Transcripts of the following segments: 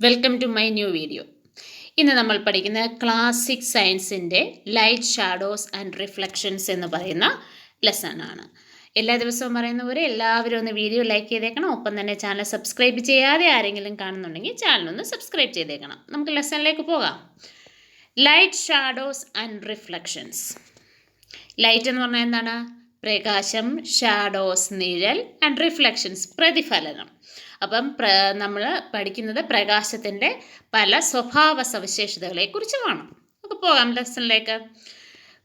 Welcome to my new video. ഇന്ന് നമ്മൾ പഠിക്കുന്ന ക്ലാസിക് സയൻസിൻ്റെ ലൈറ്റ് ഷാഡോസ് ആൻഡ് റിഫ്ലക്ഷൻസ് എന്ന് പറയുന്ന ലെസണാണ്. എല്ലാ ദിവസവും പറയുന്ന പോലെ എല്ലാവരും ഒന്ന് വീഡിയോ ലൈക്ക് ചെയ്തേക്കണം. ഒപ്പം തന്നെ ചാനൽ സബ്സ്ക്രൈബ് ചെയ്യാതെ ആരെങ്കിലും കാണുന്നുണ്ടെങ്കിൽ ചാനലൊന്ന് സബ്സ്ക്രൈബ് ചെയ്തേക്കണം. നമുക്ക് ലെസണിലേക്ക് പോകാം. Light shadows and reflections. Light എന്ന് പറഞ്ഞാൽ എന്താണ്? പ്രകാശം, ഷാഡോസ് നിഴൽ, ആൻഡ് റിഫ്ലക്ഷൻസ് പ്രതിഫലനം. അപ്പം നമ്മൾ പഠിക്കുന്നത് പ്രകാശത്തിൻ്റെ പല സ്വഭാവ സവിശേഷതകളെ കുറിച്ചുമാണ്. നമുക്ക് പോകാം ലെസണിലേക്ക്.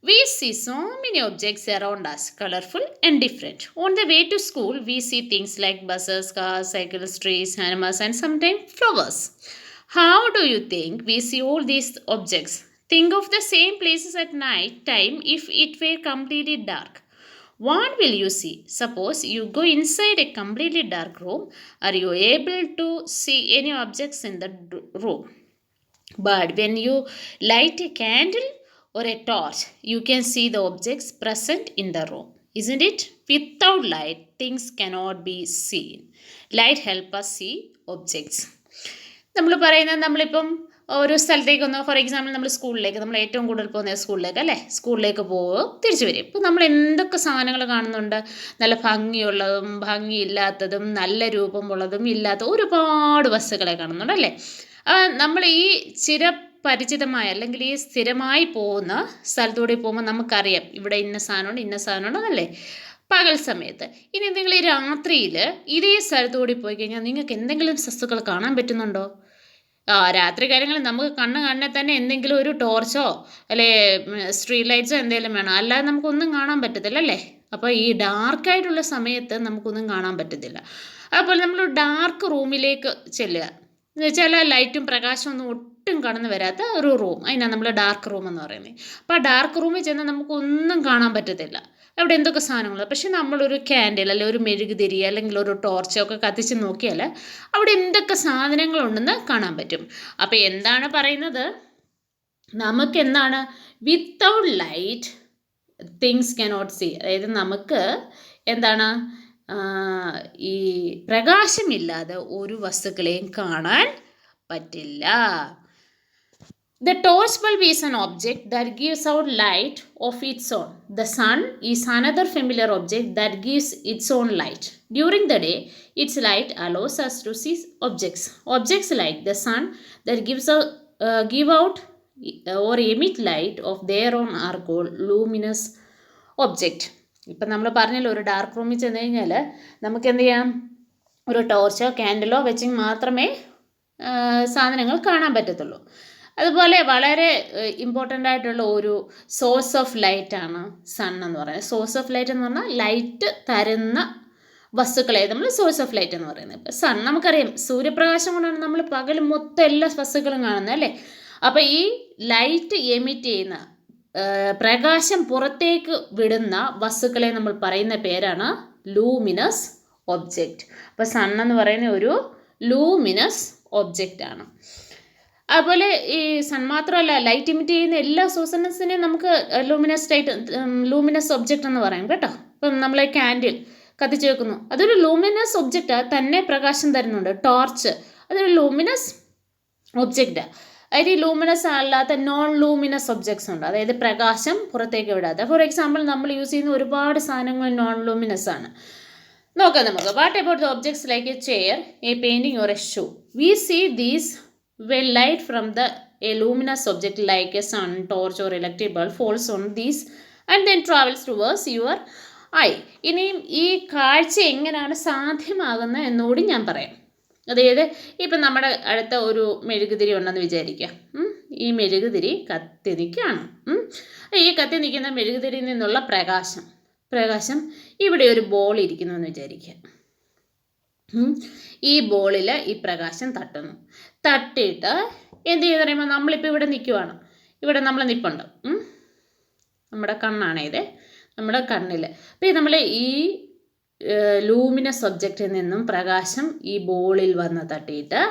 We see so many objects around us, colorful and different. On the way to school, we see things like buses, cars, cycles, trees, animals, and sometimes flowers. How do you think we see all these objects? Think of the same places at night time if it were completely dark. What will you see? Suppose you go inside a completely dark room. Are you able to see any objects in the room? But when you light a candle or a torch, you can see the objects present in the room. Isn't it? Without light, things cannot be seen. Light helps us see objects. നമ്മളിപ്പം ഒരു സ്ഥലത്തേക്കൊന്ന്, four example നമ്മൾ സ്കൂളിലേക്ക്, നമ്മൾ ഏറ്റവും കൂടുതൽ പോകുന്നത് സ്കൂളിലേക്ക് അല്ലേ, സ്കൂളിലേക്ക് പോകുക, തിരിച്ചു വരും. ഇപ്പോൾ നമ്മൾ എന്തൊക്കെ സാധനങ്ങൾ കാണുന്നുണ്ട്? നല്ല ഭംഗിയുള്ളതും ഭംഗിയില്ലാത്തതും നല്ല രൂപമുള്ളതും ഇല്ലാത്ത ഒരുപാട് വസ്തുക്കളെ കാണുന്നുണ്ട് അല്ലേ. നമ്മൾ ഈ ചിരപരിചിതമായ അല്ലെങ്കിൽ ഈ സ്ഥിരമായി പോകുന്ന സ്ഥലത്തൂടെ പോകുമ്പോൾ നമുക്കറിയാം ഇവിടെ ഇന്ന സാധനമുണ്ട് ഇന്ന സാധനമുണ്ട് അല്ലേ, പകൽ സമയത്ത്. ഇനി നിങ്ങൾ ഈ രാത്രിയിൽ ഇതേ സ്ഥലത്തുകൂടി പോയി കഴിഞ്ഞാൽ നിങ്ങൾക്ക് എന്തെങ്കിലും വസ്തുക്കൾ കാണാൻ പറ്റുന്നുണ്ടോ? രാത്രി കാര്യങ്ങളിൽ നമുക്ക് കണ്ണിൽ തന്നെ എന്തെങ്കിലും ഒരു ടോർച്ചോ അല്ലെ സ്ട്രീറ്റ് ലൈറ്റ്സോ എന്തെങ്കിലും വേണം, അല്ലാതെ നമുക്കൊന്നും കാണാൻ പറ്റത്തില്ല അല്ലേ. അപ്പോൾ ഈ ഡാർക്കായിട്ടുള്ള സമയത്ത് നമുക്കൊന്നും കാണാൻ പറ്റത്തില്ല. അതുപോലെ നമ്മൾ ഡാർക്ക് റൂമിലേക്ക് ചെല്ലുക എന്ന് വെച്ചാൽ ലൈറ്റും പ്രകാശവും ഒന്നും ഒട്ടും കടന്നു വരാത്ത ഒരു റൂം, അതിനാണ് നമ്മൾ ഡാർക്ക് റൂം എന്ന് പറയുന്നത്. അപ്പോൾ ആ ഡാർക്ക് റൂമിൽ ചെന്നാൽ നമുക്കൊന്നും കാണാൻ പറ്റത്തില്ല. അവിടെ എന്തൊക്കെ സാധനങ്ങൾ, പക്ഷെ നമ്മളൊരു ക്യാൻഡിൽ അല്ലെങ്കിൽ ഒരു മെഴുകുതിരി അല്ലെങ്കിൽ ഒരു ടോർച്ചോ ഒക്കെ കത്തിച്ച് നോക്കിയാൽ അവിടെ എന്തൊക്കെ സാധനങ്ങളുണ്ടെന്ന് കാണാൻ പറ്റും. അപ്പോൾ എന്താണ് പറയുന്നത്? നമുക്ക് എന്താണ്? Without light things cannot see. അതായത് നമുക്ക് എന്താണ്, ഈ പ്രകാശമില്ലാതെ ഒരു വസ്തുക്കളെയും കാണാൻ പറ്റില്ല. The torch bulb is an object that gives out light of its own. The sun is another familiar object that gives its own light. During the day, its light allows us to see objects. Objects like the sun that give out or emit light of their own are called luminous object. ഇപ്പം നമ്മൾ പറഞ്ഞല്ലോ, ഒരു dark റൂമിൽ ചെന്ന് കഴിഞ്ഞാൽ നമുക്ക് എന്ത് ചെയ്യാം? ഒരു ടോർച്ചോ ക്യാൻഡിലോ വെച്ച് മാത്രമേ സാധനങ്ങൾ കാണാൻ പറ്റത്തുള്ളൂ. അതുപോലെ വളരെ ഇമ്പോർട്ടൻ്റ് ആയിട്ടുള്ള ഒരു സോഴ്സ് ഓഫ് ലൈറ്റാണ് സൺ എന്ന് പറയുന്നത്. സോഴ്സ് ഓഫ് ലൈറ്റ് എന്ന് പറഞ്ഞാൽ ലൈറ്റ് തരുന്ന വസ്തുക്കളെ നമ്മൾ സോഴ്സ് ഓഫ് ലൈറ്റ് എന്ന് പറയുന്നത്. ഇപ്പോൾ സൺ നമുക്കറിയാം, സൂര്യപ്രകാശം കൊണ്ടാണ് നമ്മൾ പകൽ മൊത്തം എല്ലാ വസ്തുക്കളും കാണുന്നത് അല്ലേ. അപ്പോൾ ഈ ലൈറ്റ് എമിറ്റ് ചെയ്യുന്ന പ്രകാശം പുറത്തേക്ക് വിടുന്ന വസ്തുക്കളെ നമ്മൾ പറയുന്ന പേരാണ് ലൂമിനസ് ഒബ്ജക്റ്റ്. അപ്പോൾ സൺ എന്ന് പറയുന്ന ഒരു ലൂമിനസ് ഒബ്ജക്റ്റാണ്. അതുപോലെ ഈ സൺ മാത്രമല്ല, ലൈറ്റ് ഇമിറ്റ് ചെയ്യുന്ന എല്ലാ സോഴ്സസിനെയും നമുക്ക് ലൂമിനസ് ഒബ്ജക്റ്റ് എന്ന് പറയാം കേട്ടോ. ഇപ്പം നമ്മൾ ക്യാൻഡിൽ കത്തിച്ച് വെക്കുന്നു, അതൊരു ലൂമിനസ് ഒബ്ജക്റ്റാണ്, തന്നെ പ്രകാശം തരുന്നുണ്ട്. ടോർച്ച് അതൊരു ലൂമിനസ് ഒബ്ജക്റ്റാണ്. അതായത് ഈ ലൂമിനസ് അല്ലാത്ത നോൺ ലൂമിനസ് ഒബ്ജക്ട്സ് ഉണ്ട്, അതായത് പ്രകാശം പുറത്തേക്ക് വിടാത്ത. ഫോർ എക്സാമ്പിൾ നമ്മൾ യൂസ് ചെയ്യുന്ന ഒരുപാട് സാധനങ്ങൾ നോൺ ലൂമിനസ് ആണ്. നോക്കാം നമുക്ക്. What about the objects like a chair, a painting or a shoe? We see these when light from a luminous object like a sun, torch or electric bulb falls on these and then travels towards your eye. ഇനിയും ഈ കാഴ്ച എങ്ങനെയാണ് സാധ്യമാകുന്നത് എന്നുകൂടി ഞാൻ പറയാം. അതായത് ഇപ്പം നമ്മുടെ അടുത്ത ഒരു മെഴുകുതിരി ഉണ്ടെന്ന് വിചാരിക്കുക. ഈ മെഴുകുതിരി കത്തി നിൽക്കുകയാണ്. ഈ കത്തി നിൽക്കുന്ന മെഴുകുതിരിയിൽ നിന്നുള്ള പ്രകാശം ഇവിടെ ഒരു ബോൾ ഇരിക്കുന്നു എന്ന് വിചാരിക്കുക. ഈ ബോളിൽ ഈ പ്രകാശം തട്ടിയിട്ട് എന്ത് ചെയ്യുന്ന പറയുമ്പോൾ നമ്മളിപ്പോൾ ഇവിടെ നിൽക്കുവാണ്, ഇവിടെ നമ്മൾ നിൽപ്പുണ്ട്, നമ്മുടെ കണ്ണാണ് ഇത്, നമ്മുടെ കണ്ണിൽ. അപ്പോൾ നമ്മൾ ഈ ലൂമിനസ് ഒബ്ജക്റ്റിൽ നിന്നും പ്രകാശം ഈ ബോളിൽ വന്ന് തട്ടിയിട്ട്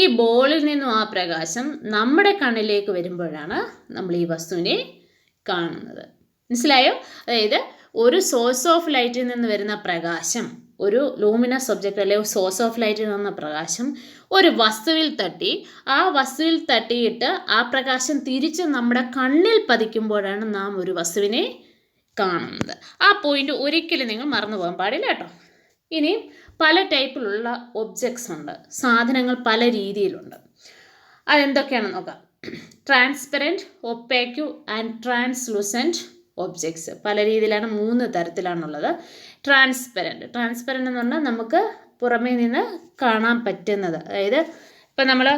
ഈ ബോളിൽ നിന്നും ആ പ്രകാശം നമ്മുടെ കണ്ണിലേക്ക് വരുമ്പോഴാണ് നമ്മൾ ഈ വസ്തുവിനെ കാണുന്നത്. മനസ്സിലായോ? അതായത് ഒരു സോഴ്സ് ഓഫ് ലൈറ്റിൽ നിന്ന് വരുന്ന പ്രകാശം ഒരു ലൂമിനസ് ഒബ്ജക്റ്റ് അല്ലെങ്കിൽ സോഴ്സ് ഓഫ് ലൈറ്റിൽ നിന്ന പ്രകാശം ഒരു വസ്തുവിൽ തട്ടി ആ വസ്തുവിൽ തട്ടിയിട്ട് ആ പ്രകാശം തിരിച്ച് നമ്മുടെ കണ്ണിൽ പതിക്കുമ്പോഴാണ് നാം ഒരു വസ്തുവിനെ കാണുന്നത്. ആ പോയിന്റ് ഒരിക്കലും നിങ്ങൾ മറന്നു പോകാൻ പാടില്ല കേട്ടോ. ഇനിയും പല ടൈപ്പിലുള്ള ഒബ്ജക്ട്സ് ഉണ്ട്, സാധനങ്ങൾ പല രീതിയിലുണ്ട്. അതെന്തൊക്കെയാണെന്ന് നോക്കാം. ട്രാൻസ്പെറൻറ്റ്, ഒപ്പാക്യു ആൻഡ് ട്രാൻസ്ലൂസൻറ്റ് ഒബ്ജക്ട്സ് പല രീതിയിലാണ്, 3 തരത്തിലാണുള്ളത്. ട്രാൻസ്പെറൻറ്റ് എന്ന് പറഞ്ഞാൽ നമുക്ക് പുറമേ നിന്ന് കാണാൻ പറ്റുന്നത്. അതായത് ഇപ്പം നമ്മൾ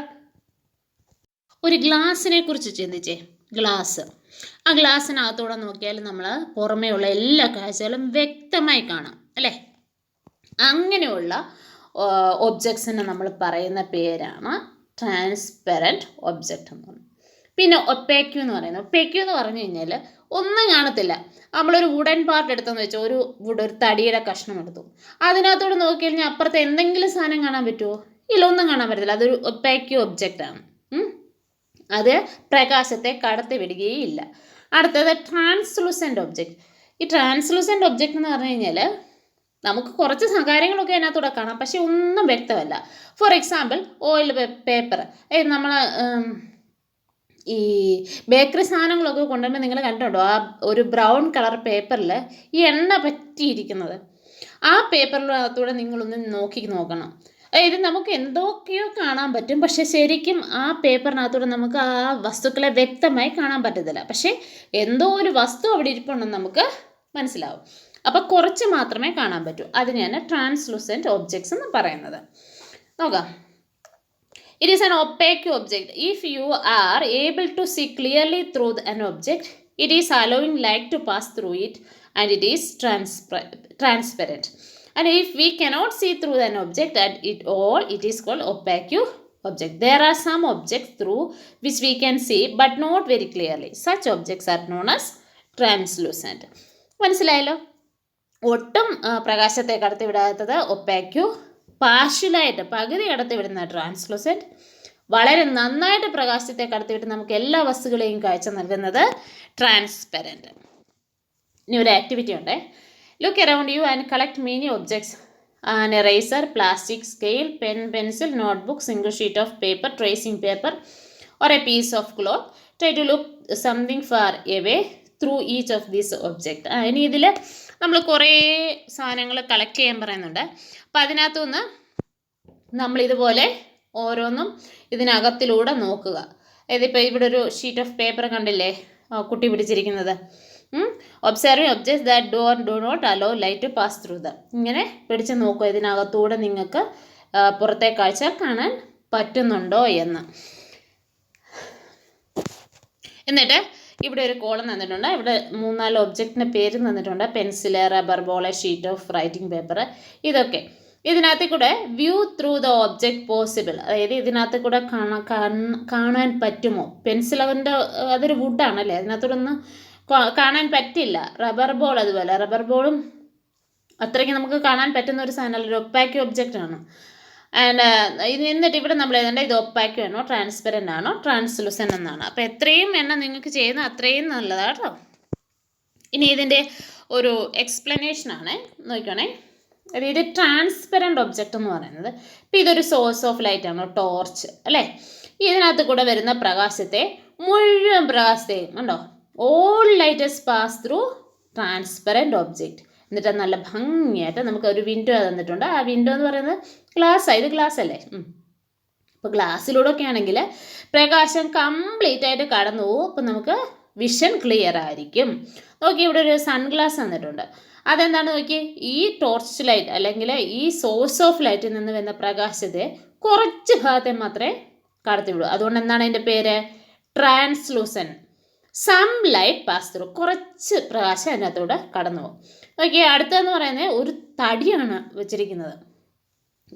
ഒരു ഗ്ലാസ്സിനെ കുറിച്ച് ചിന്തിച്ചേ. ഗ്ലാസ്, ആ ഗ്ലാസ്സിനകത്തൂടെ നോക്കിയാൽ നമ്മൾ പുറമേ ഉള്ള എല്ലാ കാഴ്ചകളും വ്യക്തമായി കാണാം അല്ലേ. അങ്ങനെയുള്ള ഒബ്ജക്ട്സിനെ നമ്മൾ പറയുന്ന പേരാണ് ട്രാൻസ്പെറൻറ്റ് ഒബ്ജക്റ്റ് എന്ന് പറയുന്നത്. പിന്നെ ഒപ്പാക്യു എന്ന് പറയുന്നത്, ഒപ്പാക്യു എന്ന് പറഞ്ഞു കഴിഞ്ഞാൽ ഒന്നും കാണത്തില്ല. നമ്മളൊരു വുഡൻ പാർട്ട് എടുത്തെന്ന് വെച്ചാൽ ഒരു തടിയുടെ കഷ്ണം എടുത്തു, അതിനകത്തോട് നോക്കി കഴിഞ്ഞാൽ അപ്പുറത്ത് എന്തെങ്കിലും സാധനം കാണാൻ പറ്റുമോ? ഇല്ല, ഒന്നും കാണാൻ പറ്റത്തില്ല. അതൊരു ഒപ്പാക്യു ഒബ്ജക്റ്റാണ്. അത് പ്രകാശത്തെ കടത്തി വിടുകയില്ല. അടുത്തത് ട്രാൻസ്ലൂസൻറ്റ് ഒബ്ജക്റ്റ്. ഈ ട്രാൻസ്ലൂസൻറ്റ് ഒബ്ജക്റ്റ് എന്ന് പറഞ്ഞു കഴിഞ്ഞാൽ നമുക്ക് കുറച്ച് കാര്യങ്ങളൊക്കെ അതിനകത്തൂടെ കാണാം, പക്ഷെ ഒന്നും വ്യക്തമല്ല. For example oil paper. നമ്മൾ ഈ ബേക്കറി സാധനങ്ങളൊക്കെ കൊണ്ടുവരുമ്പോൾ നിങ്ങൾ കണ്ടിട്ടുണ്ടോ, ആ ഒരു ബ്രൗൺ കളർ പേപ്പറിൽ ഈ എണ്ണ പറ്റിയിരിക്കുന്നത്. ആ പേപ്പറിനകത്തൂടെ നിങ്ങളൊന്ന് നോക്കണം. അതായത് നമുക്ക് എന്തൊക്കെയോ കാണാൻ പറ്റും, പക്ഷെ ശരിക്കും ആ പേപ്പറിനകത്തൂടെ നമുക്ക് ആ വസ്തുക്കളെ വ്യക്തമായി കാണാൻ പറ്റത്തില്ല. പക്ഷേ എന്തോ ഒരു വസ്തു അവിടെ ഇരിപ്പുണ്ടെന്ന് നമുക്ക് മനസ്സിലാവും. അപ്പോൾ കുറച്ച് മാത്രമേ കാണാൻ പറ്റൂ. അതിനെയാണ് ട്രാൻസ്ലൂസൻറ്റ് ഒബ്ജക്ട്സ് എന്ന് പറയുന്നത്. നോക്കാം. It is an opaque object. If you are able to see clearly through an object, it is allowing light to pass through it and it is transparent. And if we cannot see through an object at it all, it is called opaque object. There are some objects through which we can see but not very clearly. Such objects are known as translucent. മനസ്സിലായല്ലോ? ഒട്ടും പ്രകാശത്തെ കടത്തിവിടാത്തത് ഒപ്പാക്യു, പാർഷ്യലായിട്ട് പകുതി കടത്തിവിടുന്ന translucent, വളരെ നന്നായിട്ട് പ്രകാശത്തെ കടത്തിവിട്ട് നമുക്ക് എല്ലാ വസ്തുക്കളെയും കാഴ്ച നൽകുന്നത് ട്രാൻസ്പെറൻറ്റ്. ഇനി ഒരു ആക്ടിവിറ്റി ഉണ്ട്. Look around you and collect many objects. An eraser, plastic, scale, pen, pencil, notebook, single sheet of paper, tracing paper or a piece of cloth. Try to look something far away through each of these objects. ഇനി ഇതിൽ നമ്മൾ കുറേ സാധനങ്ങൾ collect ചെയ്യാൻ പറയുന്നുണ്ട്. അപ്പോൾ അതിനകത്തുനിന്ന് നമ്മളിതുപോലെ ഓരോന്നും ഇതിനകത്തിലൂടെ നോക്കുക. അതായത് ഇപ്പോൾ ഇവിടെ ഒരു ഷീറ്റ് ഓഫ് പേപ്പർ കണ്ടില്ലേ കുട്ടി പിടിച്ചിരിക്കുന്നത്. Observing objects that do not allow light to pass through them. ഇങ്ങനെ പിടിച്ച് നോക്കുക, ഇതിനകത്തൂടെ നിങ്ങൾക്ക് പുറത്തെ കാഴ്ച കാണാൻ പറ്റുന്നുണ്ടോ എന്ന്. എന്നിട്ട് ഇവിടെ ഒരു കോളം തന്നിട്ടുണ്ട്. ഇവിടെ 3-4 ഒബ്ജക്റ്റിൻ്റെ പേര് തന്നിട്ടുണ്ട്. Pencil, rubber ball, sheet of writing paper. ഇതൊക്കെ ഇതിനകത്ത് കൂടെ view through the object possible. അതായത് ഇതിനകത്ത് കൂടെ കാണാൻ പറ്റുമോ? പെൻസിൽ അതൊരു വുഡാണല്ലേ, അതിനകത്തൂടെ ഒന്ന് കാണാൻ പറ്റില്ല. റബ്ബർ ബോൾ അതുപോലെ, റബ്ബർ ബോളും അത്രയ്ക്ക് നമുക്ക് കാണാൻ പറ്റുന്ന ഒരു സാധനമല്ല, ഒരു ഒപ്പാക്യു ഒബ്ജക്റ്റ് ആണ്. എന്നിട്ട് ഇവിടെ നമ്മൾ എഴുതേണ്ട ഇത് ഒപ്പാക്യു ആണോ, ട്രാൻസ്പെറൻ്റ് ആണോ, ട്രാൻസ്ലൂസൻ്റ് എന്നാണ്. അപ്പോൾ എത്രയും എണ്ണം നിങ്ങൾക്ക് ചെയ്യുന്ന അത്രയും നല്ലതാണ് കേട്ടോ. ഇനി ഇതിൻ്റെ ഒരു എക്സ്പ്ലനേഷനാണ്, നോക്കണേ. അതായത് ട്രാൻസ്പെറൻ്റ് ഒബ്ജക്റ്റ് എന്ന് പറയുന്നത്, ഇപ്പോൾ ഇതൊരു സോഴ്സ് ഓഫ് ലൈറ്റ് ആണ്, ടോർച്ച് അല്ലേ. ഇതിനകത്ത് കൂടെ വരുന്ന പ്രകാശത്തെ മുഴുവൻ പ്രകാശത്തെയും കണ്ടോ, all lights pass through transparent object. എന്നിട്ട് നല്ല ഭംഗിയായിട്ട് നമുക്ക് ഒരു വിൻഡോ തന്നിട്ടുണ്ട്. ആ വിൻഡോ എന്ന് പറയുന്നത് ഗ്ലാസ്സാണ്. ഇത് ഗ്ലാസ് അല്ലേ. അപ്പോൾ ഗ്ലാസ്സിലൂടെ ഒക്കെ ആണെങ്കിൽ പ്രകാശം കംപ്ലീറ്റ് ആയിട്ട് കടന്നു പോകും. അപ്പോൾ നമുക്ക് വിഷൻ ക്ലിയർ ആയിരിക്കും. നോക്കി, ഇവിടെ ഒരു സൺഗ്ലാസ് തന്നിട്ടുണ്ട്. അതെന്താണ് നോക്കി, ഈ ടോർച്ച് ലൈറ്റ് അല്ലെങ്കിൽ ഈ സോഴ്സ് ഓഫ് ലൈറ്റിൽ നിന്ന് വരുന്ന പ്രകാശത്തെ കുറച്ച് ഭാഗത്തെ മാത്രമേ കടത്തിവിടൂ. അതുകൊണ്ട് എന്താണ് അതിൻ്റെ പേര്? Translucent. Some light pass through, കുറച്ച് പ്രകാശം അതിനകത്തൂടെ കടന്നു പോകും. നോക്കി, അടുത്തതെന്ന് പറയുന്നത് ഒരു തടിയാണ് വെച്ചിരിക്കുന്നത്.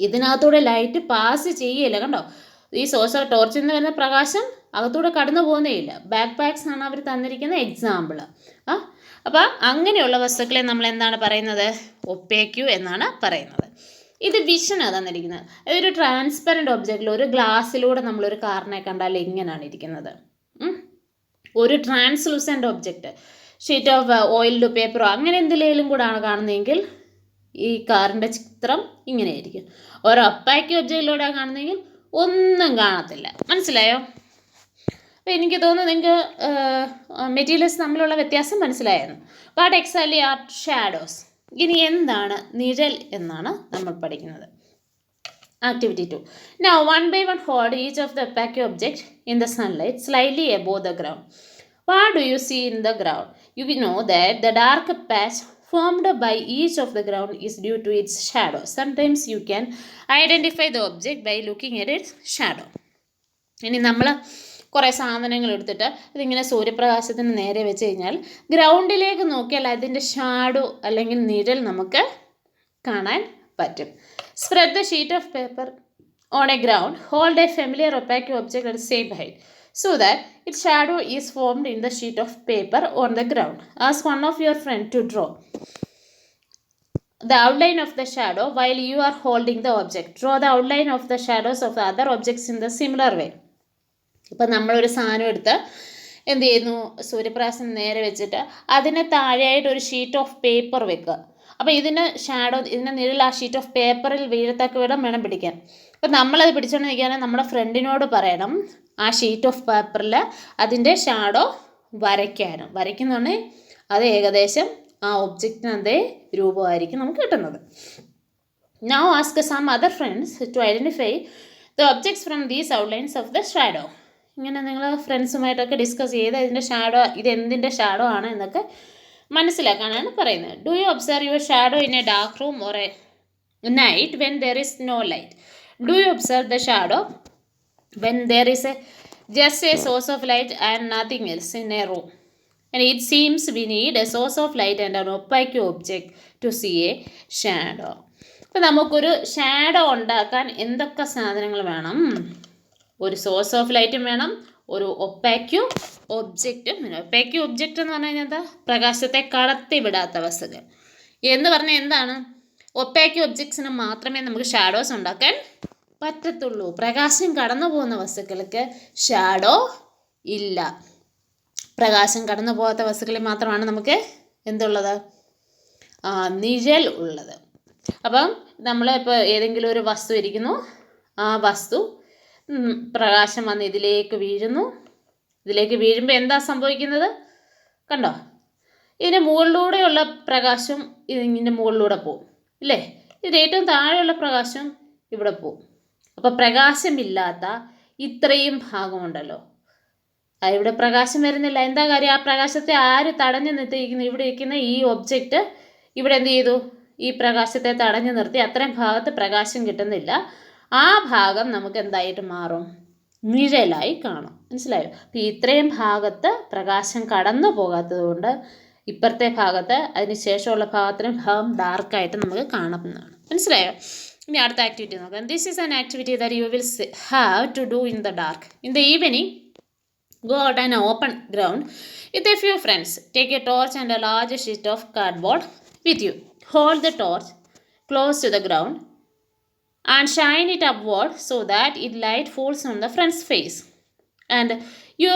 ഇതിനകത്തൂടെ ലൈറ്റ് പാസ് ചെയ്യില്ല, കണ്ടോ. ഈ സോഴ്സ് ഓഫ് ടോർച്ചിൽ നിന്ന് വരുന്ന പ്രകാശം അകത്തൂടെ കടന്നു പോകുന്നേ ഇല്ല. ബാക്ക് പാക്സ് ആണ് അവർ തന്നിരിക്കുന്ന എക്സാമ്പിൾ. അപ്പോൾ അങ്ങനെയുള്ള വസ്തുക്കളെ നമ്മൾ എന്താണ് പറയുന്നത്? ഒപ്പാക്യു എന്നാണ് പറയുന്നത്. ഇത് വിഷനാണ് തന്നിരിക്കുന്നത്. അതൊരു ട്രാൻസ്പെറൻറ്റ് ഒബ്ജക്റ്റിൽ ഒരു ഗ്ലാസ്സിലൂടെ നമ്മളൊരു കാറിനെ കണ്ടാൽ ഇങ്ങനെയാണ് ഇരിക്കുന്നത്. ഒരു translucent object, sheet of oiled പേപ്പറോ അങ്ങനെ എന്തിലേലും കൂടെ ആണ് കാണുന്നതെങ്കിൽ ഈ കാറിൻ്റെ ചിത്രം ഇങ്ങനെയായിരിക്കും. ഒരു ഒപ്പാക്കി ഒബ്ജക്റ്റിലൂടെ കാണുന്നെങ്കിൽ ഒന്നും കാണത്തില്ല. മനസ്സിലായോ? അപ്പോൾ എനിക്ക് തോന്നുന്നു നിങ്ങൾക്ക് മെറ്റീരിയൽസ് തമ്മിലുള്ള വ്യത്യാസം മനസ്സിലായിരുന്നു. What exactly are shadows? ഇനി എന്താണ് നിഴൽ എന്നാണ് നമ്മൾ പഠിക്കുന്നത്. Activity 2. Now, one by one, hold each of the opaque object in the sunlight slightly above the ground. What do you see in the ground? You know that the dark patch formed by each of the ground is due to its shadow. Sometimes you can identify the object by looking at its shadow. ഇനി നമ്മൾ കുറേ സാധനങ്ങൾ എടുത്തിട്ട് ഇതിങ്ങനെ സൂര്യപ്രകാശത്തിന് നേരെ വെച്ച് കഴിഞ്ഞാൽ ഗ്രൗണ്ടിലേക്ക് നോക്കിയാൽ അതിൻ്റെ ഷാഡോ അല്ലെങ്കിൽ നിഴൽ നമുക്ക് കാണാൻ പറ്റും. Spread the sheet of paper on a ground. Hold a familiar opaque object at the same height so that its shadow is formed in the sheet of paper on the ground. Ask one of your friends to draw the outline of the shadow while you are holding the object. Draw the outline of the shadows of the other objects in the similar way. ഇപ്പം നമ്മളൊരു സാധനം എടുത്ത് എന്ത് ചെയ്യുന്നു, സൂര്യപ്രകാശം നേരെ വെച്ചിട്ട് അതിന് താഴെയായിട്ട് ഒരു ഷീറ്റ് ഓഫ് പേപ്പർ വെക്കുക. അപ്പോൾ ഇതിന് ഷാഡോ, ഇതിൻ്റെ നിഴൽ ആ ഷീറ്റ് ഓഫ് പേപ്പറിൽ വീഴത്തക്ക വിധം വേണം പിടിക്കാൻ. അപ്പോൾ നമ്മളത് പിടിച്ചുകൊണ്ട് നിൽക്കുകയാണെങ്കിൽ നമ്മുടെ ഫ്രണ്ടിനോട് പറയണം ആ ഷീറ്റ് ഓഫ് പേപ്പറിൽ അതിൻ്റെ ഷാഡോ വരയ്ക്കുന്നുണ്ടെങ്കിൽ അത് ഏകദേശം ആ ഒബ്ജക്റ്റിന് അതേ രൂപമായിരിക്കും നമുക്ക് കിട്ടുന്നത്. Now ask some other friends to identify the objects from these outlines of the shadow. ഇങ്ങനെ നിങ്ങൾ ഫ്രണ്ട്സുമായിട്ടൊക്കെ ഡിസ്കസ് ചെയ്ത് ഇതിൻ്റെ ഷാഡോ, ഇതെന്തിൻ്റെ ഷാഡോ ആണ് എന്നൊക്കെ മനസ്സിലാക്കാനാണ് പറയുന്നത്. Do you observe your shadow in a dark room or a night when there is no light? Do you observe the shadow when there is just a source of light and nothing else in a room? And it seems we need a source of light and an opaque object to see a shadow. അപ്പോൾ നമുക്കൊരു shadow ഉണ്ടാക്കാൻ എന്തൊക്കെ സാധനങ്ങൾ വേണം? ഒരു source of ലൈറ്റും വേണം, ഒരു ഒപ്പാക്യു ഒബ്ജക്റ്റും വേണം. ഒപ്പാക്യു ഒബ്ജക്റ്റ് എന്ന് പറഞ്ഞു കഴിഞ്ഞാൽ എന്താ? പ്രകാശത്തെ കടത്തി വിടാത്ത വസ്തുക്കൾ എന്ന് പറഞ്ഞാൽ എന്താണ്? ഒപ്പാക്യു ഒബ്ജക്ട്സിന് മാത്രമേ നമുക്ക് ഷാഡോസ് ഉണ്ടാക്കാൻ പറ്റത്തുള്ളൂ. പ്രകാശം കടന്നു പോകുന്ന വസ്തുക്കൾക്ക് ഷാഡോ ഇല്ല. പ്രകാശം കടന്നു പോകാത്ത വസ്തുക്കളിൽ മാത്രമാണ് നമുക്ക് എന്തുള്ളത്? നിഴൽ ഉള്ളത്. അപ്പം നമ്മൾ ഇപ്പോൾ ഏതെങ്കിലും ഒരു വസ്തു ഇരിക്കുന്നു, ആ വസ്തു പ്രകാശം വന്ന് ഇതിലേക്ക് വീഴുന്നു. ഇതിലേക്ക് വീഴുമ്പോൾ എന്താ സംഭവിക്കുന്നത്? കണ്ടോ? ഇതിൻ്റെ മുകളിലൂടെയുള്ള പ്രകാശം ഇതിൻ്റെ മുകളിലൂടെ പോവും, ഇല്ലേ? ഇതിന് ഏറ്റവും താഴെയുള്ള പ്രകാശം ഇവിടെ പോവും. അപ്പോൾ പ്രകാശമില്ലാത്ത ഇത്രയും ഭാഗമുണ്ടല്ലോ, ഇവിടെ പ്രകാശം വരുന്നില്ല. എന്താ കാര്യം? ആ പ്രകാശത്തെ ആര് തടഞ്ഞു നിർത്തിയിരിക്കുന്നു? ഇവിടെ ഇരിക്കുന്ന ഈ ഒബ്ജക്റ്റ് ഇവിടെ എന്ത് ചെയ്തു? ഈ പ്രകാശത്തെ തടഞ്ഞു നിർത്തി. അത്രയും ഭാഗത്ത് പ്രകാശം കിട്ടുന്നില്ല. ആ ഭാഗം നമുക്ക് എന്തായിട്ട് മാറും? നിഴലായി കാണും. മനസ്സിലായോ? അപ്പോൾ ഇത്രയും ഭാഗത്ത് പ്രകാശം കടന്നു പോകാത്തത് കൊണ്ട് ഇപ്പുറത്തെ ഭാഗത്ത് അതിന് ശേഷമുള്ള ഭാഗത്തിന് ഭാഗം ഡാർക്കായിട്ട് നമുക്ക് കാണുന്നതാണ്. മനസ്സിലായോ? ഇനി അടുത്ത ആക്ടിവിറ്റി നോക്കാം. This is an activity that you will have to do in the dark. In the evening, go out on an open ground with a few friends. Take a torch and a large sheet of cardboard with you. Hold the torch close to the ground and shine it upward so that its light falls on the friend's face. And you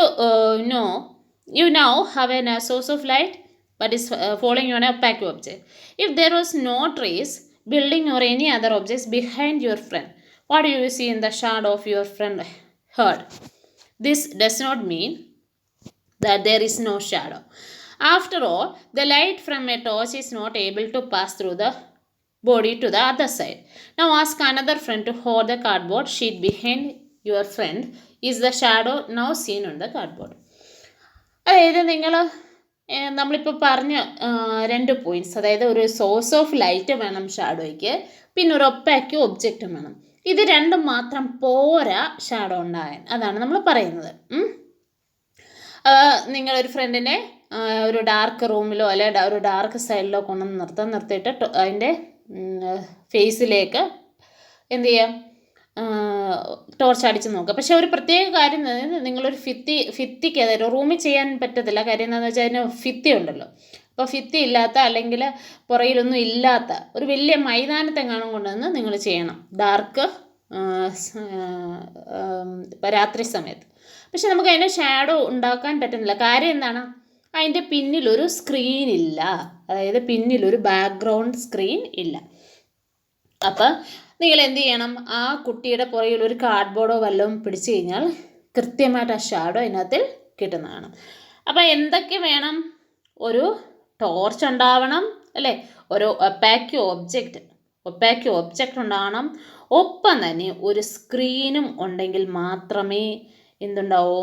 now have a source of light, but is falling on a opaque object. If there was no trees, building or any other objects behind your friend, what do you see in the shadow of your friend heard? This does not mean that there is no shadow. After all, the light from a torch is not able to pass through the body to the other side. Now ask another friend to hold the cardboard sheet behind your friend. Is the shadow now seen on the cardboard? അതായത് നമ്മളിപ്പോൾ പറഞ്ഞ 2 points, അതായത് ഒരു source of light വേണം ഷാഡോയ്ക്ക്, പിന്നെ ഒരു ഒപ്പാക്യു ഒബ്ജക്റ്റും വേണം. ഇത് രണ്ടും മാത്രം പോരാ ഷാഡോ ഉണ്ടാകാൻ. അതാണ് നമ്മൾ പറയുന്നത്. നിങ്ങളൊരു ഫ്രണ്ടിനെ ഒരു ഡാർക്ക് റൂമിലോ അല്ലെ ഒരു ഡാർക്ക് സൈഡിലോ കൊണ്ടുവന്ന് നിർത്തിയിട്ട് അതിൻ്റെ ഫേസിലേക്ക് എന്ത് ചെയ്യാം? ടോർച്ച് അടിച്ച് നോക്കുക. പക്ഷേ ഒരു പ്രത്യേക കാര്യം നിങ്ങളൊരു ഭിത്തിക്ക്, അതായത് റൂമിൽ ചെയ്യാൻ പറ്റത്തില്ല. കാര്യം എന്താണെന്ന് വെച്ചാൽ അതിന് ഭിത്തി ഉണ്ടല്ലോ. അപ്പോൾ ഭിത്തി ഇല്ലാത്ത അല്ലെങ്കിൽ പുറകിലൊന്നും ഇല്ലാത്ത ഒരു വലിയ മൈതാനത്തെങ്ങാനും കൊണ്ടുവന്ന് നിങ്ങൾ ചെയ്യണം ഡാർക്ക് രാത്രി സമയത്ത്. പക്ഷെ നമുക്ക് അതിൻ്റെ ഷാഡോ ഉണ്ടാക്കാൻ പറ്റുന്നില്ല. കാര്യം എന്താണ്? അതിൻ്റെ പിന്നിലൊരു സ്ക്രീനില്ല. അതായത് പിന്നിലൊരു ബാക്ക്ഗ്രൗണ്ട് സ്ക്രീൻ ഇല്ല. അപ്പം നിങ്ങൾ എന്ത് ചെയ്യണം, ആ കുട്ടിയുടെ പുറകിൽ ഒരു കാർഡ്ബോർഡോ വല്ലതും പിടിച്ചു കഴിഞ്ഞാൽ കൃത്യമായിട്ട് ആ ഷാഡോ അതിനകത്തിൽ കിട്ടുന്നതാണ്. അപ്പം എന്തൊക്കെ വേണം? ഒരു ടോർച്ച് ഉണ്ടാവണം അല്ലേ, ഒരു ഒപ്പാക്കി ഒബ്ജക്റ്റ് ഉണ്ടാവണം, ഒപ്പം തന്നെ ഒരു സ്ക്രീനും ഉണ്ടെങ്കിൽ മാത്രമേ എന്തുണ്ടാവൂ,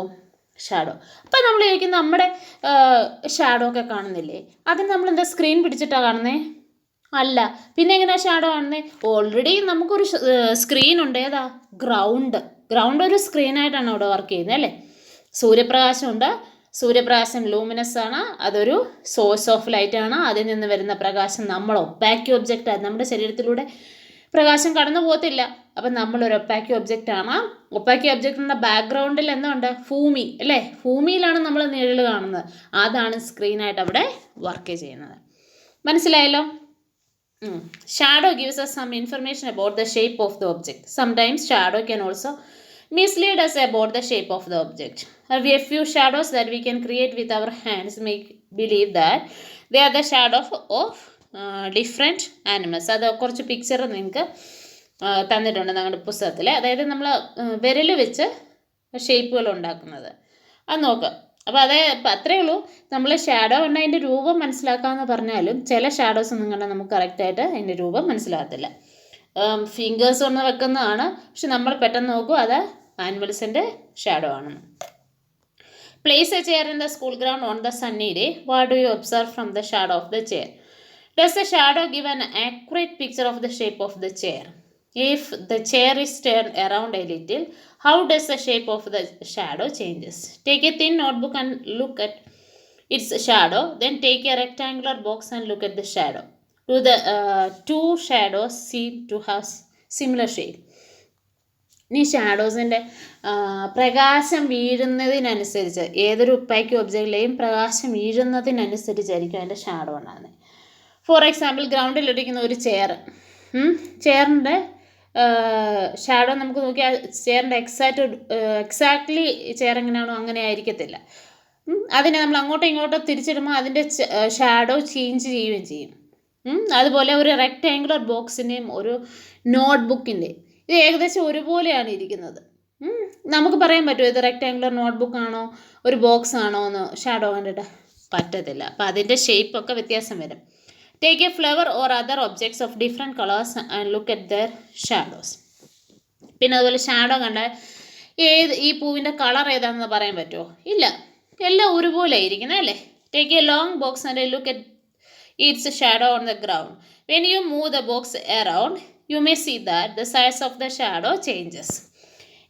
ഷാഡോ. അപ്പം നമ്മൾ ചോദിക്കും നമ്മുടെ ഷാഡോ ഒക്കെ കാണുന്നില്ലേ, അതിന് നമ്മൾ എന്താ സ്ക്രീൻ പിടിച്ചിട്ടാണ് കാണുന്നത്? അല്ല, പിന്നെ എങ്ങനെയാണ് ഷാഡോ കാണുന്നത്? ഓൾറെഡി നമുക്കൊരു സ്ക്രീൻ ഉണ്ട്, ഏതാ? ഗ്രൗണ്ട് ഒരു സ്ക്രീനായിട്ടാണ് അവിടെ വർക്ക് ചെയ്യുന്നത് അല്ലേ. സൂര്യപ്രകാശമുണ്ട്, സൂര്യപ്രകാശം ലൂമിനസ് ആണ്, അതൊരു സോഴ്സ് ഓഫ് ലൈറ്റ് ആണ്. അതിൽ നിന്ന് വരുന്ന പ്രകാശം നമ്മൾ ഒപ്പാക്കി ഒബ്ജക്റ്റ്, നമ്മുടെ ശരീരത്തിലൂടെ പ്രകാശം കടന്നു പോകത്തില്ല. അപ്പം നമ്മളൊരു ഒപ്പാക്കി ഒബ്ജക്റ്റ് ആണ്. ഒപ്പാക്കി ഒബ്ജക്റ്റിൻ്റെ ബാക്ക്ഗ്രൗണ്ടിൽ എന്തുണ്ട്? ഭൂമി അല്ലേ, ഭൂമിയിലാണ് നമ്മൾ നിഴൽ കാണുന്നത്. അതാണ് സ്ക്രീനായിട്ട് അവിടെ വർക്ക് ചെയ്യുന്നത്. മനസ്സിലായല്ലോ? Shadow gives us some information about the shape of the object. Sometimes shadow can also mislead us about the shape of the object. We have few shadows that we can create with our hands, make believe that they are the shadow of different animals. അത് കുറച്ച് picture നിങ്ങൾക്ക് തന്നിട്ടുണ്ട് ഞങ്ങളുടെ പുസ്തകത്തിൽ. അതായത് നമ്മൾ വിരൽ വെച്ച് ഷേപ്പുകൾ ഉണ്ടാക്കുന്നത്, അത് നോക്കാം. അപ്പോൾ അത്രയേ ഉള്ളൂ. നമ്മൾ ഷാഡോ കണ്ട അതിൻ്റെ രൂപം മനസ്സിലാക്കാമെന്ന് പറഞ്ഞാലും ചില ഷാഡോസ് ഒന്നും കണ്ടാൽ നമുക്ക് കറക്റ്റായിട്ട് അതിൻ്റെ രൂപം മനസ്സിലാകത്തില്ല. ഫിംഗേഴ്സ് ഒന്ന് വെക്കുന്നതാണ്, പക്ഷെ നമ്മൾ പെട്ടെന്ന് നോക്കും അത് ആനിമൽസിൻ്റെ ഷാഡോ ആണെന്ന്. Place A chair in the school ground on the Sunny day. What do you observe from the shadow of the chair? Does the shadow give an accurate picture of the shape of the chair? If the chair is turned around a little, how does the shape of the shadow changes? Take a thin notebook and look at its shadow. Then take a rectangular box and look at the shadow. Do the two shadows seem to have similar shape? ഈ ഷാഡോസിൻ്റെ പ്രകാശം വീഴുന്നതിനനുസരിച്ച്, ഏതൊരു ഒപ്പാക്കി ഒബ്ജക്റ്റിലെയും പ്രകാശം വീഴുന്നതിനനുസരിച്ചായിരിക്കും അതിൻ്റെ shadow ഉണ്ടാകുന്നത്. For example, ഗ്രൗണ്ടിലിരിക്കുന്ന ഒരു ചെയറിൻ്റെ shadow നമുക്ക് നോക്കിയാൽ ചെയറിൻ്റെ exactly chair എങ്ങനെയാണോ അങ്ങനെ ആയിരിക്കത്തില്ല. അതിനെ നമ്മൾ അങ്ങോട്ടും ഇങ്ങോട്ടും തിരിച്ചിടുമ്പോൾ അതിൻ്റെ ഷാഡോ ചേഞ്ച് ചെയ്യുകയും ചെയ്യും. അതുപോലെ ഒരു റെക്റ്റാങ്കുലർ ബോക്സിൻ്റെയും ഒരു നോട്ട്ബുക്കിൻ്റെ ഇത് ഏകദേശം ഒരുപോലെയാണ് ഇരിക്കുന്നത്. നമുക്ക് പറയാൻ പറ്റുമോ ഇത് റെക്റ്റാങ്കുലർ നോട്ട്ബുക്ക് ആണോ ഒരു ബോക്സ് ആണോ എന്ന് ഷാഡോ കണ്ടിട്ട്? പറ്റത്തില്ല. അപ്പോൾ അതിൻ്റെ ഷേപ്പൊക്കെ വ്യത്യാസം വരും. Take a flower or other objects of different colors and look at their shadows. പിന്നെ അതുപോലെ ഷാഡോ കണ്ടാൽ ഈ പൂവിൻ്റെ കളർ ഏതാണെന്ന് പറയാൻ പറ്റുമോ? ഇല്ല, എല്ലാം ഒരുപോലെ ആയിരിക്കുന്നത് അല്ലേ. Take a long box and look at its shadow on the ground. When you move the box around, you may see that the size of the shadow changes.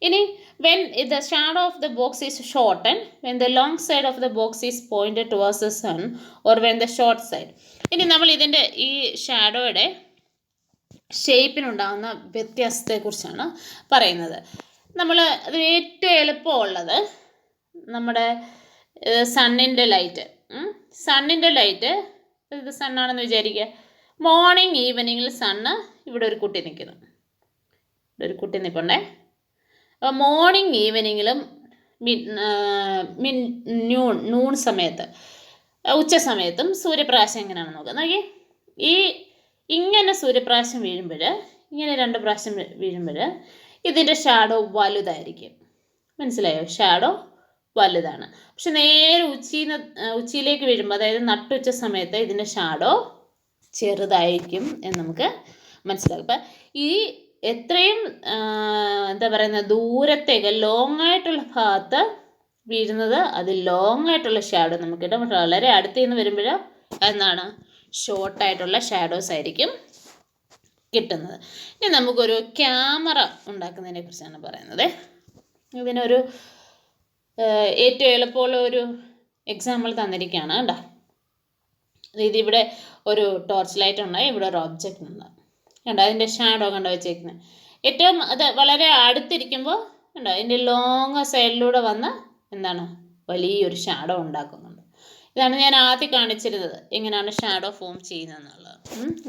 ഇനി when the shadow of the box is shortened, when the long side of the box is pointed towards the sun, or when the short side. ഇനി നമ്മൾ ഇതിൻ്റെ ഈ ഷാഡോയുടെ ഷേപ്പിനുണ്ടാകുന്ന വ്യത്യാസത്തെക്കുറിച്ചാണ് പറയുന്നത്. നമ്മൾ അത് ഏറ്റവും എളുപ്പമുള്ളത് നമ്മുടെ സണ്ണിൻ്റെ ലൈറ്റ്. ഇത് സണ്ണാണെന്ന് വിചാരിക്കുക. മോർണിംഗ് ഈവനിങ്ങിൽ സണ്ണ് ഇവിടെ ഒരു കുട്ടി നിൽക്കുന്നു, നിൽപ്പുണ്ടേ. അപ്പോൾ മോർണിംഗ് ഈവനിങ്ങിലും നൂൺ സമയത്ത്, ഉച്ച സമയത്തും സൂര്യപ്രകാശം എങ്ങനെയാണെന്ന് നോക്കാം. നോക്കി, ഇങ്ങനെ സൂര്യപ്രകാശം വീഴുമ്പോൾ, ഇങ്ങനെ 2 പ്രാവശ്യം വീഴുമ്പോൾ ഇതിൻ്റെ ഷാഡോ വലുതായിരിക്കും. മനസ്സിലായോ? ഷാഡോ വലുതാണ്. പക്ഷെ നേരെ ഉച്ചയിലേക്ക് വീഴുമ്പോൾ, അതായത് നട്ടുച്ച സമയത്ത് ഇതിൻ്റെ ഷാഡോ ചെറുതായിരിക്കും എന്ന് നമുക്ക് മനസ്സിലാകും. അപ്പം ഈ എത്രയും എന്താ പറയുന്നത്, ദൂരത്തേക്ക് ലോങ് ആയിട്ടുള്ള ഭാഗത്ത് വീഴുന്നത് അത് ലോങ് ആയിട്ടുള്ള ഷാഡോ നമുക്ക് കിട്ടും. പക്ഷെ വളരെ അടുത്ത് നിന്ന് വരുമ്പോൾ എന്താണ്, ഷോർട്ടായിട്ടുള്ള ഷാഡോസ് ആയിരിക്കും കിട്ടുന്നത്. ഇനി നമുക്കൊരു ക്യാമറ ഉണ്ടാക്കുന്നതിനെ കുറിച്ചാണ് പറയുന്നത്. ഇതിനൊരു ഏറ്റവും എളുപ്പമുള്ള ഒരു എക്സാമ്പിൾ തന്നിരിക്കുകയാണ് കേട്ടോ. ഇതിവിടെ ഒരു ടോർച്ച് ലൈറ്റ് ഉണ്ടായി, ഇവിടെ ഒരു ഒബ്ജക്റ്റ് ഉണ്ട് കണ്ടോ, അതിൻ്റെ ഷാഡോ കണ്ടോ വെച്ചേക്കുന്നത്. ഏറ്റവും അത് വളരെ അടുത്തിരിക്കുമ്പോൾ കണ്ടോ അതിൻ്റെ ലോങ് സൈഡിലൂടെ വന്ന് എന്താണ് വലിയൊരു ഷാഡോ ഉണ്ടാക്കുന്നുണ്ട്. ഇതാണ് ഞാൻ ആദ്യം കാണിച്ചിരുന്നത് എങ്ങനെയാണ് ഷാഡോ ഫോം ചെയ്യുന്നതെന്നുള്ളത്.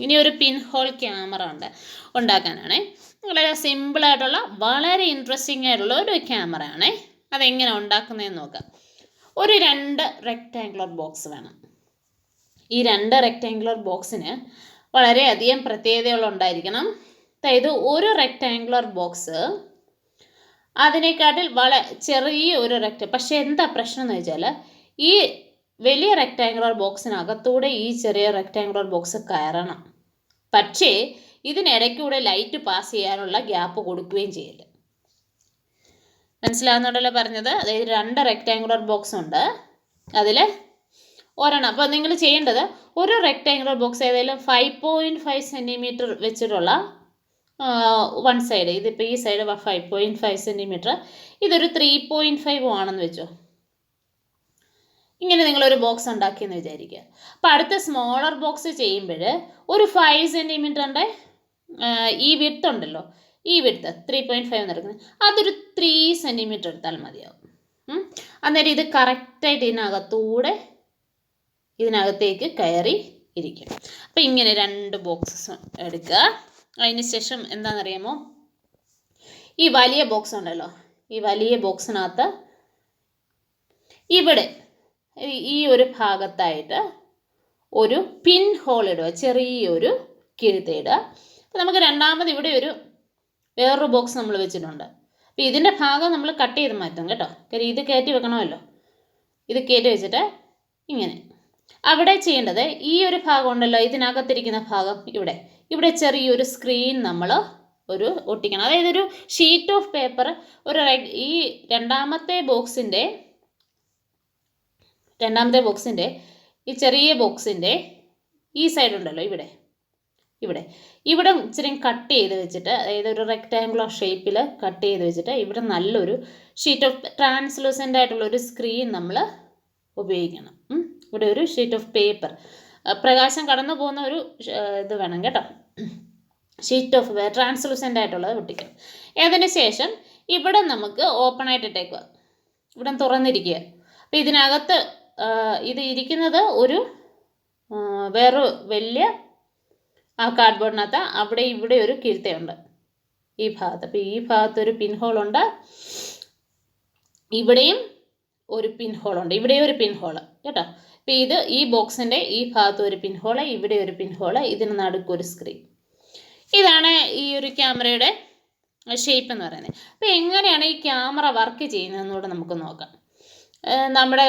ഇനി ഒരു പിൻ ഹോൾ ക്യാമറ ഉണ്ടാക്കാനാണേ. വളരെ സിമ്പിളായിട്ടുള്ള വളരെ ഇൻട്രസ്റ്റിംഗ് ആയിട്ടുള്ള ഒരു ക്യാമറ ആണേ. അതെങ്ങനെ ഉണ്ടാക്കുന്നതെന്ന് നോക്കാം. ഒരു 2 റെക്റ്റാങ്കുലർ ബോക്സ് വേണം. ഈ 2 റെക്റ്റാങ്കുലർ ബോക്സിന് വളരെയധികം പ്രത്യേകതകളുണ്ടായിരിക്കണം. അതായത് ഒരു റെക്റ്റാങ്കുലർ ബോക്സ് അതിനെക്കാട്ടിൽ ചെറിയ ഒരു പക്ഷേ എന്താ പ്രശ്നം എന്ന് വെച്ചാൽ ഈ വലിയ റെക്റ്റാങ്കുലർ ബോക്സിനകത്തൂടെ ഈ ചെറിയ റെക്റ്റാങ്കുലർ ബോക്സ് കയറണം. പക്ഷേ ഇതിനിടയ്ക്കൂടെ ലൈറ്റ് പാസ് ചെയ്യാനുള്ള ഗ്യാപ്പ് കൊടുക്കുകയും ചെയ്യില്ല. മനസ്സിലാവുന്നുണ്ടല്ലോ പറഞ്ഞത്? അതായത് 2 റെക്റ്റാങ്കുലർ ബോക്സ് ഉണ്ട്, അതിൽ ഒരെണ്ണം. അപ്പോൾ നിങ്ങൾ ചെയ്യേണ്ടത് ഒരു റെക്റ്റാങ്കുലർ ബോക്സ് ഏതായാലും 5.5 സെൻറ്റിമീറ്റർ വെച്ചിട്ടുള്ള വൺ സൈഡ്, ഇതിപ്പോൾ ഈ സൈഡ് 5.5 സെൻറ്റിമീറ്റർ, ഇതൊരു 3.5 ആണെന്ന് വെച്ചോ. ഇങ്ങനെ നിങ്ങളൊരു ബോക്സ് ഉണ്ടാക്കിയെന്ന് വിചാരിക്കുക. അപ്പോൾ അടുത്ത സ്മോളർ ബോക്സ് ചെയ്യുമ്പോൾ ഒരു 5 സെൻറ്റിമീറ്ററിൻ്റെ ഈ വിഡ്ത്ത് ഉണ്ടല്ലോ, ഈ വിഡ്ത്ത് 3.5 നടക്കുന്നത്, അതൊരു 3 സെൻറ്റിമീറ്റർ എടുത്താൽ മതിയാവും. അന്നേരം ഇത് കറക്റ്റായിട്ട് ഇതിനകത്തേക്ക് കയറി ഇരിക്കും. അപ്പോൾ ഇങ്ങനെ 2 ബോക്സസ് എടുക്കുക. അതിന് ശേഷം എന്താണെന്നറിയാമോ, ഈ വലിയ ബോക്സ് ഉണ്ടല്ലോ, ഈ വലിയ ബോക്സിനകത്ത് ഇവിടെ ഈ ഒരു ഭാഗത്തായിട്ട് ഒരു പിൻ ഹോൾ ഇടുക, ചെറിയൊരു കിഴുത്തിടുക. അപ്പോൾ നമുക്ക് രണ്ടാമത് ഇവിടെ വേറൊരു ബോക്സ് നമ്മൾ വെച്ചിട്ടുണ്ട്. അപ്പോൾ ഇതിൻ്റെ ഭാഗം നമ്മൾ കട്ട് ചെയ്ത് മാറ്റും കേട്ടോ, കാര്യം ഇത് കയറ്റി വെക്കണമല്ലോ. ഇത് കയറ്റി വെച്ചിട്ട് ഇങ്ങനെ അവിടെ ചെയ്യേണ്ടത്, ഈ ഒരു ഭാഗം ഉണ്ടല്ലോ, ഇതിനകത്തിരിക്കുന്ന ഭാഗം, ഇവിടെ ചെറിയൊരു സ്ക്രീൻ നമ്മൾ ഒട്ടിക്കണം. അതായത് ഒരു ഷീറ്റ് ഓഫ് പേപ്പർ ഈ രണ്ടാമത്തെ ബോക്സിൻ്റെ ഈ ചെറിയ ബോക്സിൻ്റെ ഈ സൈഡ് ഉണ്ടല്ലോ, ഇവിടെ ഇച്ചിരി കട്ട് ചെയ്ത് വെച്ചിട്ട്, അതായത് ഒരു റെക്റ്റാങ്കുലർ ഷേപ്പിൽ കട്ട് ചെയ്ത് വെച്ചിട്ട് ഇവിടെ നല്ലൊരു ഷീറ്റ് ഓഫ് ട്രാൻസ്ലൂസൻ്റ് ആയിട്ടുള്ള ഒരു സ്ക്രീൻ നമ്മൾ ഉപയോഗിക്കണം. ഇവിടെ ഒരു ഷീറ്റ് ഓഫ് പേപ്പർ, പ്രകാശം കടന്നു പോകുന്ന ഒരു ഇത് വേണം കേട്ടോ, ഷീറ്റ് ഓഫ് ട്രാൻസ്ലൂസൻ്റ് ആയിട്ടുള്ളത് ഒട്ടിക്കണം. അതിന് ശേഷം ഇവിടെ നമുക്ക് ഓപ്പൺ ആയിട്ട് ഇട്ടേക്കുക, ഇവിടെ തുറന്നിരിക്കുക. അപ്പോൾ ഇതിനകത്ത് ഇത് ഇരിക്കുന്നത് വേറെ വലിയ കാർഡ്ബോർഡിനകത്ത് ഇവിടെ ഒരു കിഴുത്തയുണ്ട് ഈ ഭാഗത്ത്. അപ്പോൾ ഈ ഭാഗത്തൊരു പിൻ ഹോളുണ്ട്, ഇവിടെയും ഒരു പിൻ ഹോളുണ്ട്, ഇവിടെയും ഒരു പിൻ ഹോള് കേട്ടോ. അപ്പോൾ ഈ ബോക്സിൻ്റെ ഈ ഭാഗത്ത് ഒരു പിൻ ഹോള്, ഇവിടെ ഒരു പിൻ ഹോള്, ഇതിന് നടുക്കൊരു സ്ക്രീൻ. ഇതാണ് ഈ ഒരു ക്യാമറയുടെ ഷേപ്പ് എന്ന് പറയുന്നത്. അപ്പോൾ എങ്ങനെയാണ് ഈ ക്യാമറ വർക്ക് ചെയ്യുന്നതെന്നൂടെ നമുക്ക് നോക്കാം. നമ്മുടെ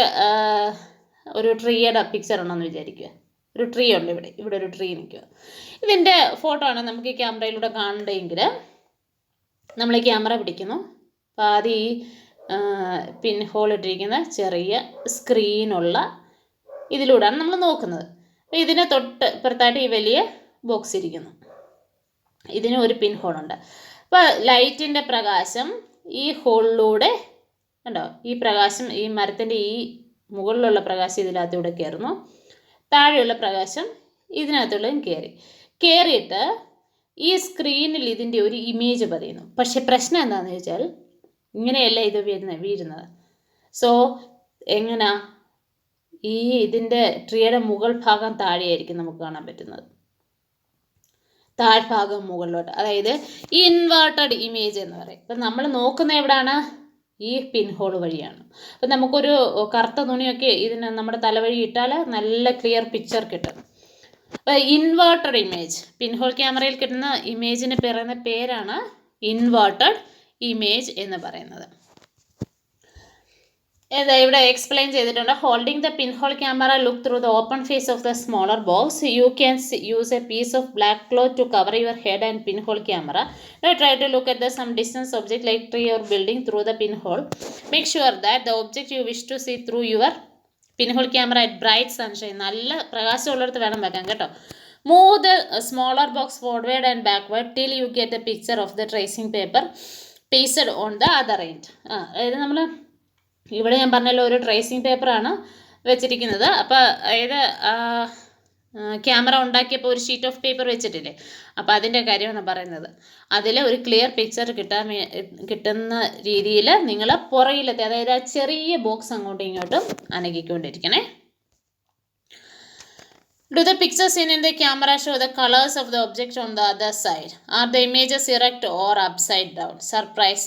ഒരു ട്രീയുടെ പിക്ചർ ഉണ്ടെന്ന് വിചാരിക്കുക. ഒരു ട്രീ ഉണ്ട്, ഇവിടെ ഒരു ട്രീ നിൽക്കുക. ഇതിൻ്റെ ഫോട്ടോ ആണ് നമുക്ക് ഈ ക്യാമറയിലൂടെ കാണണ്ടെങ്കിൽ നമ്മൾ ഈ ക്യാമറ പിടിക്കുന്നു. അപ്പോൾ ആദ്യം ഈ പിൻ ഹോൾ ഇട്ടിരിക്കുന്ന ചെറിയ സ്ക്രീനുള്ള ഇതിലൂടെയാണ് നമ്മൾ നോക്കുന്നത്. അപ്പോൾ ഇതിന് തൊട്ട് ഇപ്പുറത്തായിട്ട് ഈ വലിയ ബോക്സ് ഇരിക്കുന്നു, ഇതിന് ഒരു പിൻ ഹോളുണ്ട്. അപ്പോൾ ലൈറ്റിൻ്റെ പ്രകാശം ഈ ഹോളിലൂടെ കണ്ടോ, ഈ പ്രകാശം ഈ മരത്തിൻ്റെ ഈ മുകളിലുള്ള പ്രകാശം ഇതിനകത്തൂടെ കയറുന്നു, താഴെയുള്ള പ്രകാശം ഇതിനകത്തുള്ളതും കയറിയിട്ട് ഈ സ്ക്രീനിൽ ഇതിൻ്റെ ഒരു ഇമേജ് പതിയുന്നു. പക്ഷെ പ്രശ്നം എന്താണെന്ന് ചോദിച്ചാൽ ഇങ്ങനെയല്ല ഇത് വീഴുന്നത്. സോ എങ്ങനെയാ ഇതിൻ്റെ ട്രീയുടെ മുകൾ ഭാഗം താഴെയായിരിക്കും നമുക്ക് കാണാൻ പറ്റുന്നത്, താഴ്ഭാഗം മുകളിലോട്ട്, അതായത് ഇൻവേർട്ടഡ് ഇമേജ് എന്ന് പറയും. ഇപ്പം നമ്മൾ നോക്കുന്ന എവിടെയാണ്, ഈ പിൻ ഹോൾ വഴിയാണ്. അപ്പം നമുക്കൊരു കറുത്ത തുണിയൊക്കെ ഇതിന് നമ്മുടെ തലവഴി ഇട്ടാൽ നല്ല ക്ലിയർ പിക്ചർ കിട്ടും. ഇൻവേർട്ടഡ് ഇമേജ്, പിൻ ഹോൾ ക്യാമറയിൽ കിട്ടുന്ന ഇമേജിന് പറയുന്ന പേരാണ് ഇൻവേർട്ടഡ് ഇമേജ് എന്ന് പറയുന്നത്. ഇവിടെ എക്സ്പ്ലെയിൻ ചെയ്തിട്ടുണ്ട്. Holding the pin hole camera look through the open face of the smaller box. You can use a piece of black cloth to cover your head and pin hole camera. Try to look at some distance object like tree or building through the pinhole. Make sure that the object you wish to see through your pinhole camera at bright sunshine. നല്ല പ്രകാശമുള്ളിടത്ത് വേണം വെക്കാൻ കേട്ടോ. Move the smaller box forward and backward till you get a picture of the tracing paper pasted on the other end. അതായത് നമ്മൾ ഇവിടെ ഞാൻ പറഞ്ഞല്ലോ ഒരു ട്രേസിങ് പേപ്പറാണ് വെച്ചിരിക്കുന്നത്. അപ്പോൾ അതായത് ക്യാമറ ഉണ്ടാക്കിയപ്പോൾ ഒരു ഷീറ്റ് ഓഫ് പേപ്പർ വെച്ചിട്ടില്ലേ, അപ്പോൾ അതിൻ്റെ കാര്യമാണ് പറയുന്നത്. അതിൽ ഒരു ക്ലിയർ പിക്ചർ കിട്ടുന്ന രീതിയിൽ നിങ്ങൾ പുറകിലത്തെ, അതായത് ആ ചെറിയ ബോക്സ് അങ്ങോട്ടും ഇങ്ങോട്ടും അനക്കിക്കൊണ്ടിരിക്കണേ. Do the pictures seen in the camera show the colors of the object on the other side? Are the images erect or upside down? Surprise.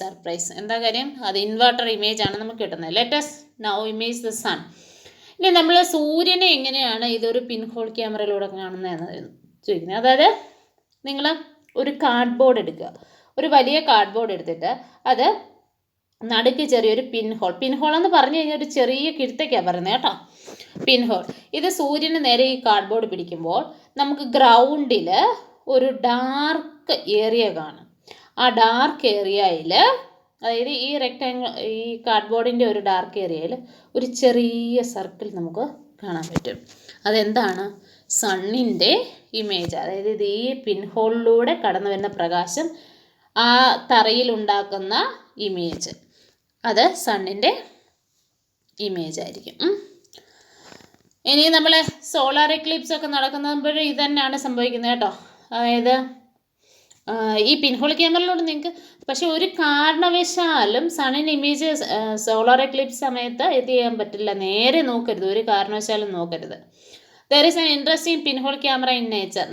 എന്താ കാര്യം, അത് ഇൻവേർട്ടർ ഇമേജ് ആണ് നമുക്ക് കിട്ടുന്നത്. Let us now image the sun. ഇനി നമ്മൾ സൂര്യനെ എങ്ങനെയാണ് ഇതൊരു പിൻ ഹോൾ ക്യാമറയിലൂടെ കാണുന്നതെന്ന് ചോദിക്കുന്നത്. അതായത് നിങ്ങൾ ഒരു കാർഡ്ബോർഡ് എടുക്കുക, ഒരു വലിയ കാർഡ്ബോർഡ് എടുത്തിട്ട് അത് നടുക്ക് ചെറിയൊരു പിൻ ഹോൾ എന്ന് പറഞ്ഞു കഴിഞ്ഞാൽ ഒരു ചെറിയ കിഴുത്തേക്കാണ് പറയുന്നത് കേട്ടോ, പിൻ ഹോൾ. ഇത് സൂര്യന് നേരെ ഈ കാർഡ്ബോർഡ് പിടിക്കുമ്പോൾ നമുക്ക് ഗ്രൗണ്ടിൽ ഒരു ഡാർക്ക് ഏരിയ കാണും. ആ ഡാർക്ക് ഏരിയയിൽ, അതായത് ഈ റെക്ടാങ്കിൾ, ഈ കാർഡ്ബോർഡിൻ്റെ ഒരു ഡാർക്ക് ഏരിയയിൽ ഒരു ചെറിയ സർക്കിൾ നമുക്ക് കാണാൻ പറ്റും. അതെന്താണ്? സണ്ണിൻ്റെ ഇമേജ്. അതായത് ഇത് ഈ പിൻ ഹോളിലൂടെ കടന്നു വരുന്ന പ്രകാശം ആ തറയിൽ ഉണ്ടാക്കുന്ന ഇമേജ്, അത് സണ്ണിൻ്റെ ഇമേജ് ആയിരിക്കും. ഇനി നമ്മൾ സോളാർ എക്ലിപ്സ് ഒക്കെ നടക്കുമ്പോഴും ഇത് തന്നെയാണ് സംഭവിക്കുന്നത് കേട്ടോ. അതായത് ഈ പിൻഹോൾ ക്യാമറയിലൂടെ നിങ്ങൾക്ക് പക്ഷെ ഒരു കാരണവശാലും സണ്ണിൻ്റെ ഇമേജ് സോളാർ എക്ലിപ്സ് സമയത്ത് ഇത് ചെയ്യാൻ പറ്റില്ല. നേരെ നോക്കരുത്, ഒരു കാരണവശാലും നോക്കരുത്. There is an interesting pinhole camera in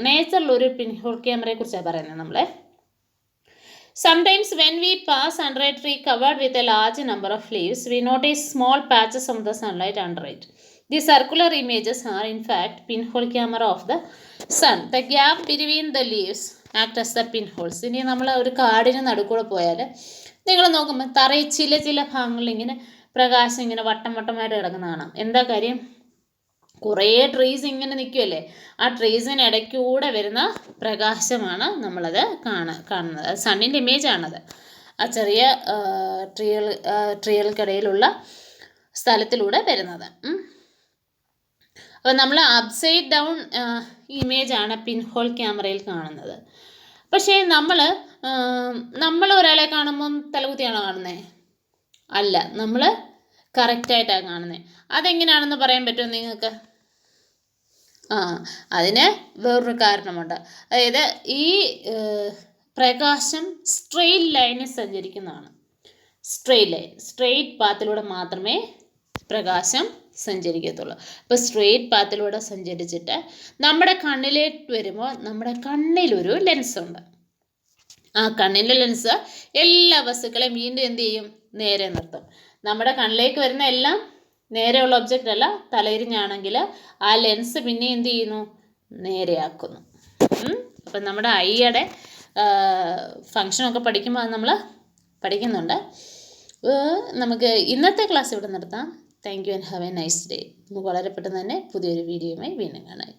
നേച്ചറിൽ ഒരു പിൻഹോൾ ക്യാമറയെ കുറിച്ചാണ് പറയുന്നത് നമ്മളെ. Sometimes when we pass under a tree covered with a large number of leaves, we notice small patches of the sunlight under it. These circular images are in fact pinhole camera of the sun. The gap between the leaves act as the pinholes. ഇനി നമ്മൾ ഒരു കാടിന് നടുക്കൂടെ പോയാൽ നിങ്ങൾ നോക്കുമ്പോൾ തറയിൽ ചില ഭാഗങ്ങളിൽ ഇങ്ങനെ പ്രകാശം ഇങ്ങനെ വട്ടമായിട്ട് കിടക്കുന്ന കാണാം. എന്താ കാര്യം? കുറേ ട്രീസ് ഇങ്ങനെ നിൽക്കുമല്ലേ, ആ ട്രീസിന് ഇടയ്ക്കൂടെ വരുന്ന പ്രകാശമാണ് നമ്മളത് കാണുന്നത്. സണ്ണിൻ്റെ ഇമേജാണത്. ആ ചെറിയ ട്രീകൾക്കിടയിലുള്ള സ്ഥലത്തിലൂടെ വരുന്നത്. അപ്പോൾ നമ്മൾ അപ്സൈഡ് ഡൗൺ ഇമേജാണ് പിൻഹോൾ ക്യാമറയിൽ കാണുന്നത്. പക്ഷേ നമ്മൾ ഒരാളെ കാണുമ്പം തലകുത്തിയാണോ കാണുന്നത്? അല്ല, നമ്മൾ കറക്റ്റായിട്ടാണ് കാണുന്നത്. അതെങ്ങനെയാണെന്ന് പറയാൻ പറ്റുമോ നിങ്ങൾക്ക്? അതിന് വേറൊരു കാരണമുണ്ട്. അതായത് ഈ പ്രകാശം സ്ട്രെയിറ്റ് ലൈനിൽ സഞ്ചരിക്കുന്നതാണ്. സ്ട്രെയിറ്റ് പാത്തിലൂടെ മാത്രമേ പ്രകാശം സഞ്ചരിക്കത്തുള്ളൂ. അപ്പോൾ സ്ട്രെയിറ്റ് പാത്തിലൂടെ സഞ്ചരിച്ചിട്ട് നമ്മുടെ കണ്ണിലേക്ക് വരുമ്പോൾ നമ്മുടെ കണ്ണിലൊരു ലെൻസുണ്ട്. ആ കണ്ണിൻ്റെ ലെൻസ് എല്ലാ വസ്തുക്കളെയും വീണ്ടും എന്ത് ചെയ്യും? നേരെ നിർത്തും. നമ്മുടെ കണ്ണിലേക്ക് വരുന്ന എല്ലാം നേരെയുള്ള ഒബ്ജക്റ്റ് അല്ല, തലയിരിഞ്ഞാണെങ്കിൽ ആ ലെൻസ് പിന്നെ എന്ത് ചെയ്യുന്നു? നേരെയാക്കുന്നു. അപ്പം നമ്മുടെ ഐയുടെ ഫങ്ഷനൊക്കെ പഠിക്കുമ്പോൾ അത് നമ്മൾ പഠിക്കുന്നുണ്ട്. നമുക്ക് ഇന്നത്തെ ക്ലാസ് ഇവിടെ നിർത്താം. Thank you and have A nice day. നമുക്ക് വളരെ പെട്ടെന്ന് തന്നെ പുതിയൊരു വീഡിയോയുമായി വീണ്ടും കാണാം.